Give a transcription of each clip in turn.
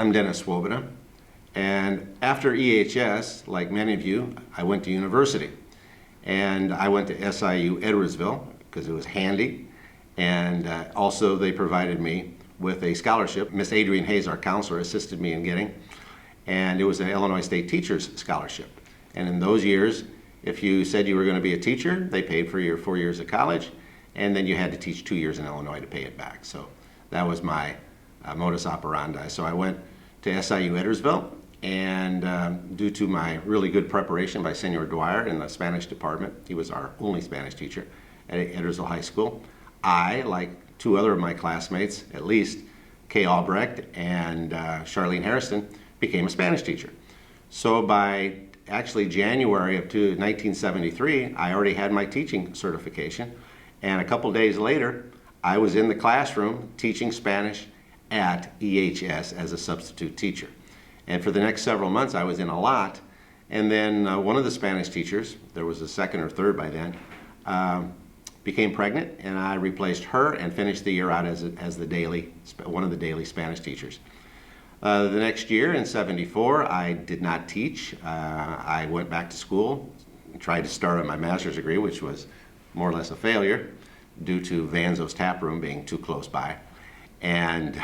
I'm Dennis Svoboda, and after EHS, like many of you, I went to university. And I went to SIU Edwardsville because it was handy, and also they provided me with a scholarship. Miss Adrienne Hayes, our counselor, assisted me in getting, and it was an Illinois State Teachers Scholarship. And in those years, if you said you were going to be a teacher, they paid for your 4 years of college, and then you had to teach 2 years in Illinois to pay it back. So that was my modus operandi. So I went to SIU Edwardsville, and due to my really good preparation by Senor Dwyer in the Spanish department, he was our only Spanish teacher at Edwardsville High School, I, like two other of my classmates, at least, Kay Albrecht and Charlene Harrison, became a Spanish teacher. So by actually January of 1973, I already had my teaching certification, and a couple days later, I was in the classroom teaching Spanish at EHS as a substitute teacher. And for the next several months, I was in a lot. And then one of the Spanish teachers, there was a second or third by then, became pregnant, and I replaced her and finished the year out as one of the daily Spanish teachers. The next year, in '74, I did not teach. I went back to school, tried to start on my master's degree, which was more or less a failure due to Vanzo's Tap Room being too close by. But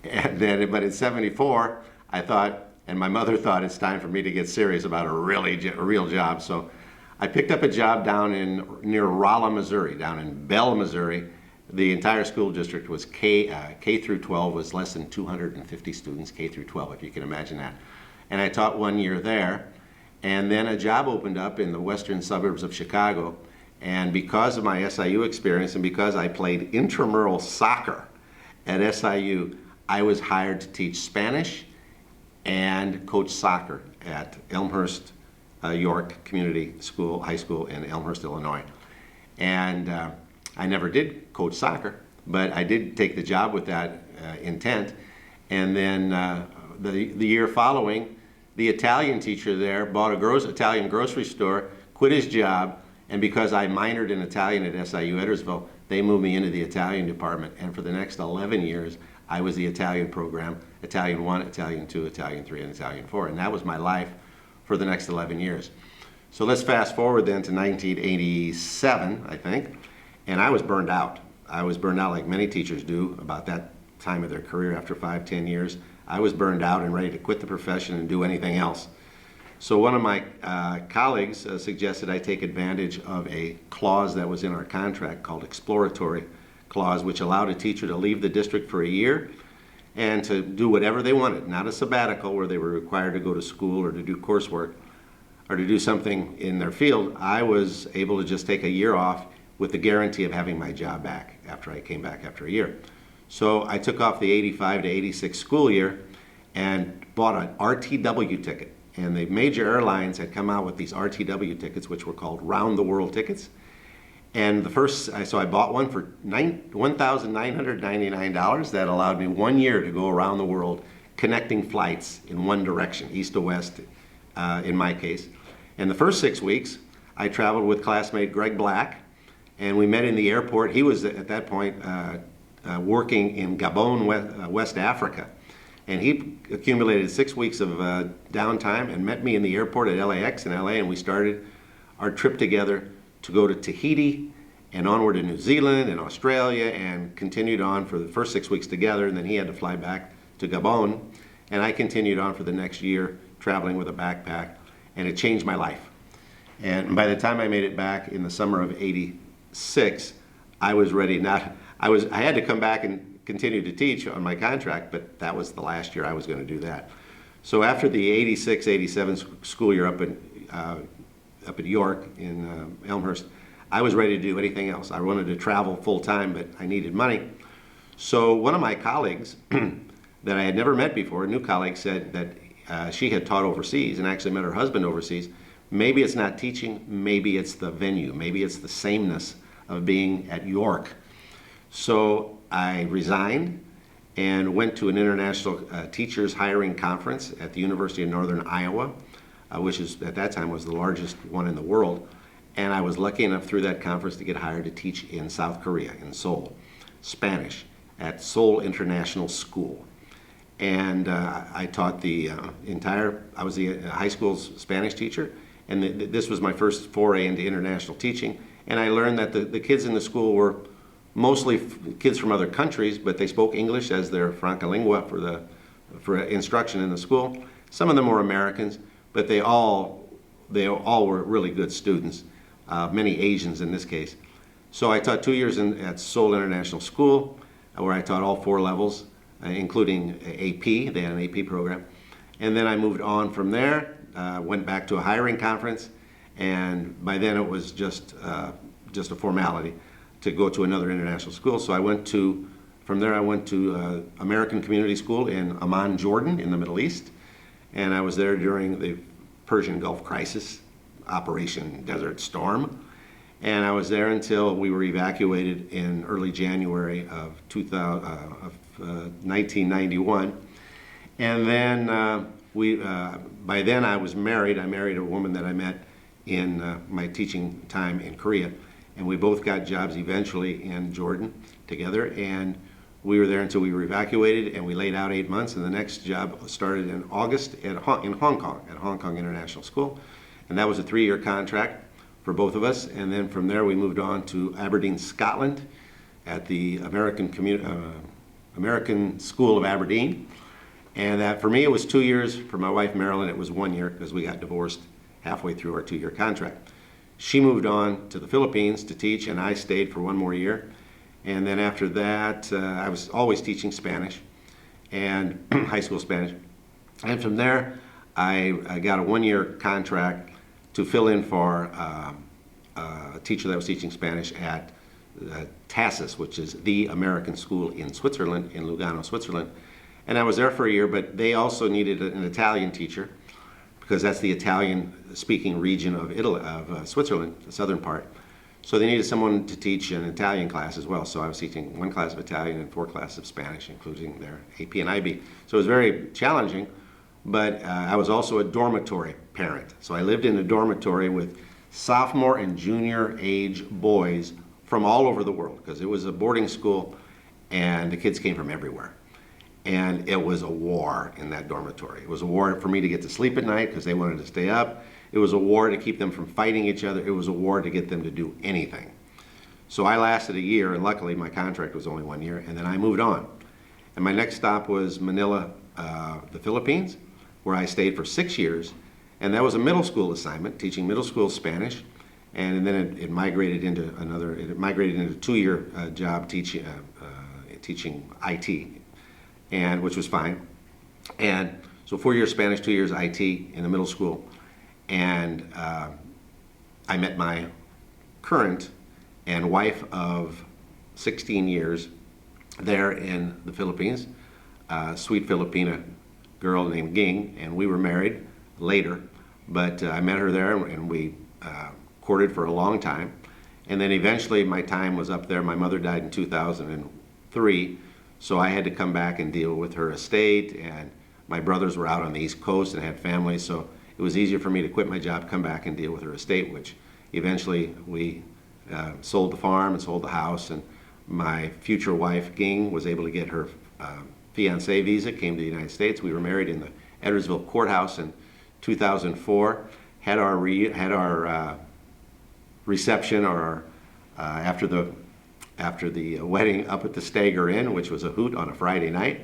in '74, I thought, and my mother thought, it's time for me to get serious about a real job. So I picked up a job down near Rolla, Missouri, down in Bell, Missouri. The entire school district was K through 12 was less than 250 students, K through 12, if you can imagine that. And I taught 1 year there, and then a job opened up in the western suburbs of Chicago. And because of my SIU experience and because I played intramural soccer at SIU, I was hired to teach Spanish and coach soccer at Elmhurst York Community School, High School in Elmhurst, Illinois. And I never did coach soccer, but I did take the job with that intent. And then the year following, the Italian teacher there bought a Italian grocery store, quit his job, and because I minored in Italian at SIU Edwardsville, they moved me into the Italian department. And for the next 11 years, I was the Italian program, Italian 1, Italian 2, Italian 3, and Italian 4. And that was my life for the next 11 years. So let's fast forward then to 1987, I think, and I was burned out. I was burned out like many teachers do about that time of their career after 5-10 years. I was burned out and ready to quit the profession and do anything else. So one of my colleagues suggested I take advantage of a clause that was in our contract called exploratory clause, which allowed a teacher to leave the district for a year and to do whatever they wanted, not a sabbatical where they were required to go to school or to do coursework or to do something in their field. I was able to just take a year off with the guarantee of having my job back after I came back after a year. So I took off the 85 to 86 school year and bought an RTW ticket. And the major airlines had come out with these RTW tickets, which were called round the world tickets. And so I bought one for $1,999. That allowed me 1 year to go around the world, connecting flights in one direction, east to west, in my case. And the first 6 weeks, I traveled with classmate Greg Black, and we met in the airport. He was at that point working in Gabon, West Africa. And he accumulated 6 weeks of downtime and met me in the airport at LAX in LA, and we started our trip together to go to Tahiti and onward to New Zealand and Australia, and continued on for the first 6 weeks together, and then he had to fly back to Gabon, and I continued on for the next year traveling with a backpack, and it changed my life. And by the time I made it back in the summer of '86, I was ready. I had to come back and continue to teach on my contract, but that was the last year I was going to do that. So after the '86-'87 school year up at York in Elmhurst, I was ready to do anything else. I wanted to travel full time, but I needed money. So one of my colleagues that I had never met before, a new colleague, said that she had taught overseas and actually met her husband overseas. Maybe it's not teaching, maybe it's the venue, maybe it's the sameness of being at York. So I resigned and went to an international teachers hiring conference at the University of Northern Iowa, which is at that time was the largest one in the world. And I was lucky enough through that conference to get hired to teach in South Korea, in Seoul, Spanish, at Seoul International School. And I taught I was the high school's Spanish teacher, and this was my first foray into international teaching. And I learned that the kids in the school were mostly kids from other countries, but they spoke English as their franca lingua for instruction in the school. Some of them were Americans, but they all were really good students, many Asians in this case. So I taught 2 years at Seoul International School, where I taught all 4 levels, including AP. They had an AP program. And then I moved on from there, went back to a hiring conference, and by then it was just a formality to go to another international school. So from there I went to American Community School in Amman, Jordan, in the Middle East. And I was there during the Persian Gulf crisis, Operation Desert Storm. And I was there until we were evacuated in early January of 1991. And then by then I was married. I married a woman that I met in my teaching time in Korea. And we both got jobs eventually in Jordan together. And we were there until we were evacuated, and we laid out 8 months. And the next job started in August in Hong Kong, at Hong Kong International School. And that was a 3-year contract for both of us. And then from there we moved on to Aberdeen, Scotland, at the American School of Aberdeen. And that for me it was 2 years. For my wife Marilyn it was 1 year, because we got divorced halfway through our 2-year contract. She moved on to the Philippines to teach, and I stayed for 1 more year. And then after that I was always teaching Spanish, and high school Spanish. And from there I got a 1-year contract to fill in for a teacher that was teaching Spanish at TASIS, which is the American School in Switzerland, in Lugano, Switzerland. And I was there for a year, but they also needed an Italian teacher, because that's the Italian-speaking region of Italy, of Switzerland, the southern part. So they needed someone to teach an Italian class as well. So I was teaching 1 class of Italian and 4 classes of Spanish, including their AP and IB. So it was very challenging, but I was also a dormitory parent. So I lived in a dormitory with sophomore and junior age boys from all over the world, because it was a boarding school and the kids came from everywhere. And it was a war in that dormitory. It was a war for me to get to sleep at night because they wanted to stay up. It was a war to keep them from fighting each other. It was a war to get them to do anything. So I lasted a year, and luckily my contract was only 1 year, and then I moved on. And my next stop was Manila, the Philippines, where I stayed for 6 years. And that was a middle school assignment, teaching middle school Spanish. And then it migrated into a 2-year job teaching IT, and which was fine. And so 4 years Spanish, 2 years IT in the middle school. And I met my current and wife of 16 years there in the Philippines, a sweet Filipina girl named Ging, and we were married later. But I met her there, and we courted for a long time. And then eventually my time was up there. My mother died in 2003, so I had to come back and deal with her estate, and my brothers were out on the East Coast and had families, so it was easier for me to quit my job, come back and deal with her estate, which eventually we sold the farm and sold the house, and my future wife, Ging, was able to get her fiancé visa, came to the United States. We were married in the Edwardsville courthouse in 2004, had our reception, or after the wedding, up at the Stager Inn, which was a hoot on a Friday night.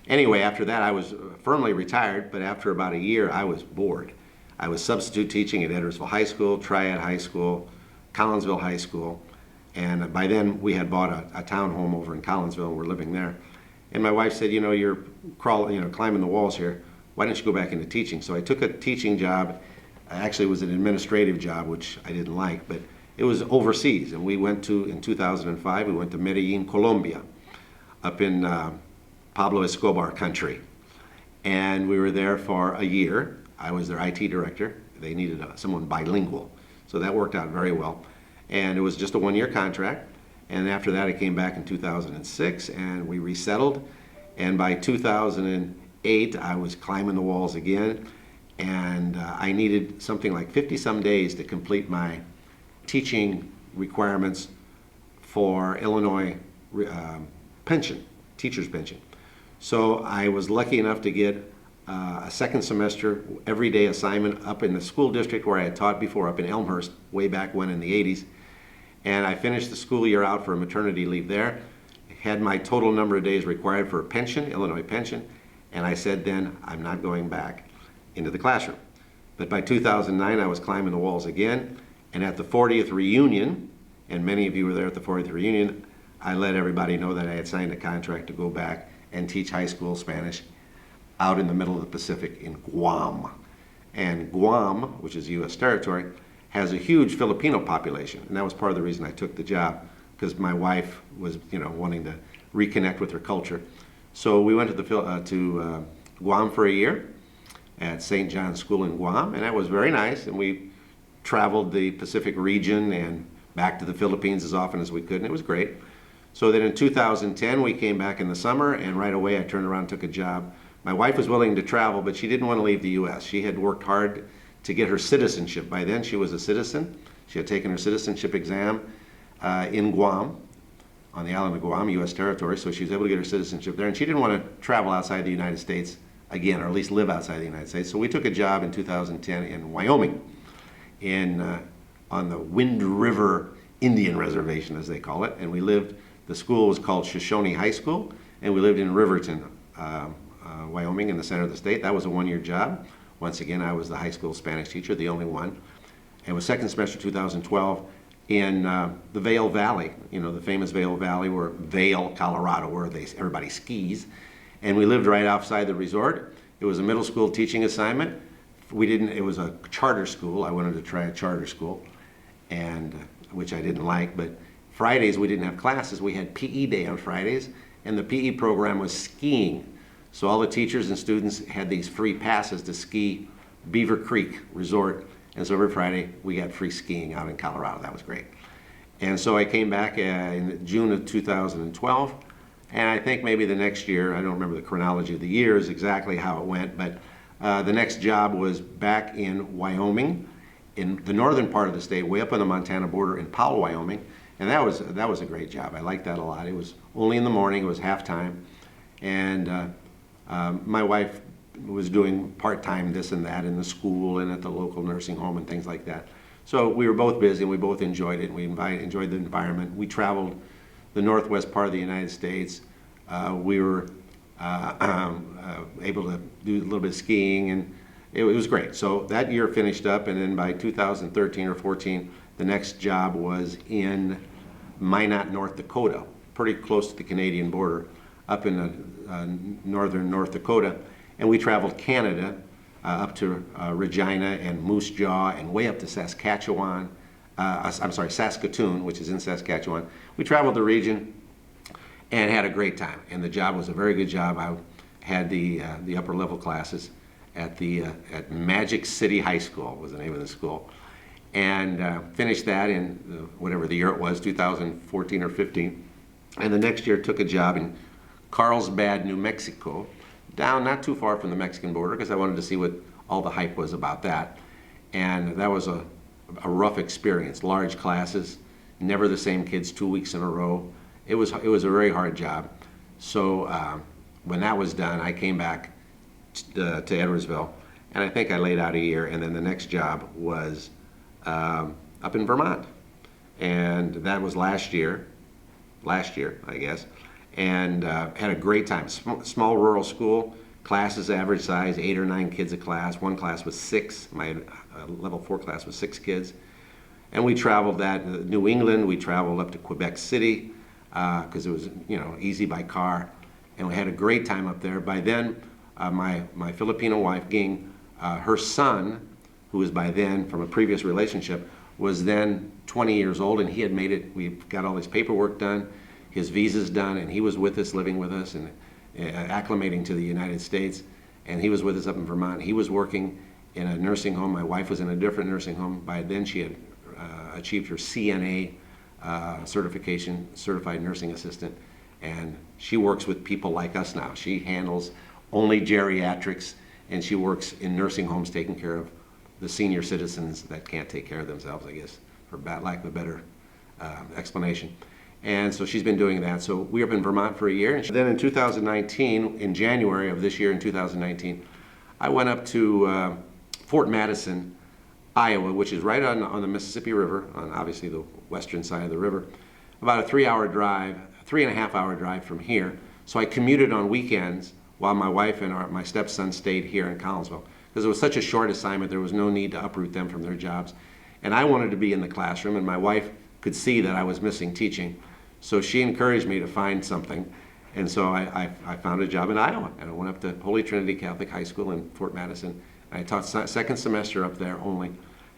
Anyway, after that I was firmly retired, but after about a year I was bored. I was substitute teaching at Edwardsville High School, Triad High School, Collinsville High School, and by then we had bought a townhome over in Collinsville, and we're living there. And my wife said, you're climbing the walls here. Why don't you go back into teaching? So I took a teaching job. Actually, it was an administrative job, which I didn't like, but it was overseas. And we went in 2005, we went to Medellin, Colombia, up in Pablo Escobar country. And we were there for a year. I was their IT director. They needed someone bilingual. So that worked out very well. And it was just a 1-year contract. And after that, I came back in 2006, and we resettled. And by 2008, I was climbing the walls again. And I needed something like 50-some days to complete my teaching requirements for Illinois pension, teacher's pension. So I was lucky enough to get a second semester everyday assignment up in the school district where I had taught before, up in Elmhurst, way back when in the 80s. And I finished the school year out for a maternity leave there, had my total number of days required for a pension, Illinois pension, and I said then, I'm not going back into the classroom. But by 2009, I was climbing the walls again, and at the 40th reunion, and many of you were there at the 40th reunion, I let everybody know that I had signed a contract to go back and teach high school Spanish out in the middle of the Pacific in Guam. And Guam, which is U.S. territory, has a huge Filipino population, and that was part of the reason I took the job, because my wife was, wanting to reconnect with her culture. So we went to Guam for a year at St. John's School in Guam, and that was very nice. And we traveled the Pacific region and back to the Philippines as often as we could, and it was great. So then in 2010, we came back in the summer, and right away I turned around and took a job. My wife was willing to travel, but she didn't want to leave the U.S. She had worked hard to get her citizenship. By then she was a citizen. She had taken her citizenship exam in Guam, on the island of Guam, U.S. territory, so she was able to get her citizenship there, and she didn't want to travel outside the United States again, or at least live outside the United States. So we took a job in 2010 in Wyoming, on the Wind River Indian Reservation, as they call it, and the school was called Shoshone High School, and we lived in Riverton, Wyoming, in the center of the state. That was a one-year job. Once again, I was the high school Spanish teacher, the only one. And it was second semester 2012 in the Vail Valley, the famous Vail Valley, where Vail, Colorado, where everybody skis. And we lived right outside the resort. It was a middle school teaching assignment. It was a charter school. I wanted to try a charter school, and which I didn't like, but Fridays we didn't have classes. We had PE day on Fridays, and the PE program was skiing. So all the teachers and students had these free passes to ski Beaver Creek Resort, and so every Friday we got free skiing out in Colorado. That was great. And so I came back in June of 2012, and I think maybe the next year, I don't remember the chronology of the years exactly how it went, but the next job was back in Wyoming, in the northern part of the state, way up on the Montana border in Powell, Wyoming, and that was a great job. I liked that a lot. It was only in the morning, it was half-time, and my wife was doing part-time this and that in the school and at the local nursing home and things like that. So we were both busy, and we both enjoyed it, and we enjoyed the environment. We traveled the northwest part of the United States. We were able to do a little bit of skiing, and it was great. So that year finished up, and then by 2013 or 14, the next job was in Minot, North Dakota, pretty close to the Canadian border, up in northern North Dakota. And we traveled Canada up to Regina and Moose Jaw and way up to Saskatchewan. Saskatoon, which is in Saskatchewan. We traveled the region and had a great time. And the job was a very good job. I had the upper level classes at Magic City High School was the name of the school, and finished that in whatever the year it was, 2014 or 15. And the next year took a job in Carlsbad, New Mexico, down not too far from the Mexican border, because I wanted to see what all the hype was about that. And that was a rough experience. Large classes, never the same kids 2 weeks in a row. It was a very hard job. So when that was done, I came back to Edwardsville, and I think I laid out a year, and then the next job was up in Vermont. And that was last year, I guess. And had a great time. Small rural school, classes average size, 8 or 9 kids a class. One class was 6. My level 4 class was 6 kids. And we traveled New England. We traveled up to Quebec City because it was easy by car, and we had a great time up there. By then, my Filipino wife Ging, her son, who was by then from a previous relationship, was then 20 years old, and he had made it. We got all his paperwork done, his visa's done, and he was with us, living with us, and acclimating to the United States. And he was with us up in Vermont. He was working in a nursing home. My wife was in a different nursing home. By then, she had achieved her CNA certification, Certified Nursing Assistant, and she works with people like us now. She handles only geriatrics, and she works in nursing homes taking care of the senior citizens that can't take care of themselves, I guess, for lack of a better explanation. And so she's been doing that. So we were up in Vermont for a year. And then in 2019, in January of this year in 2019, I went up to Fort Madison, Iowa, which is right on the Mississippi River, on obviously the western side of the river. About a 3-hour drive, 3.5-hour drive from here. So I commuted on weekends while my wife and my stepson stayed here in Collinsville. Because it was such a short assignment, there was no need to uproot them from their jobs. And I wanted to be in the classroom, and my wife could see that I was missing teaching. So she encouraged me to find something. And so I found a job in Iowa, and I went up to Holy Trinity Catholic High School in Fort Madison. I taught second semester up there only.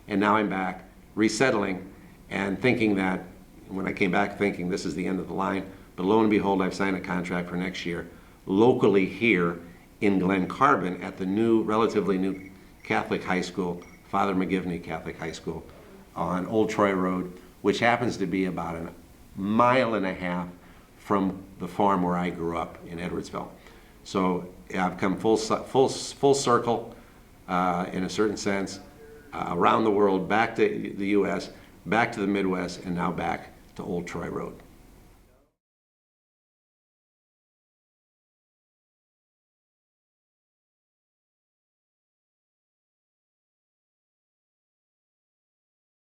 And now I'm back, resettling, and thinking that, when I came back thinking this is the end of the line, but lo and behold, I've signed a contract for next year, locally here in Glen Carbon at the relatively new Catholic high school, Father McGivney Catholic High School on Old Troy Road, which happens to be about a mile and a half from the farm where I grew up in Edwardsville. So I've come full circle in a certain sense, around the world, back to the U.S., back to the Midwest, and now back to Old Troy Road.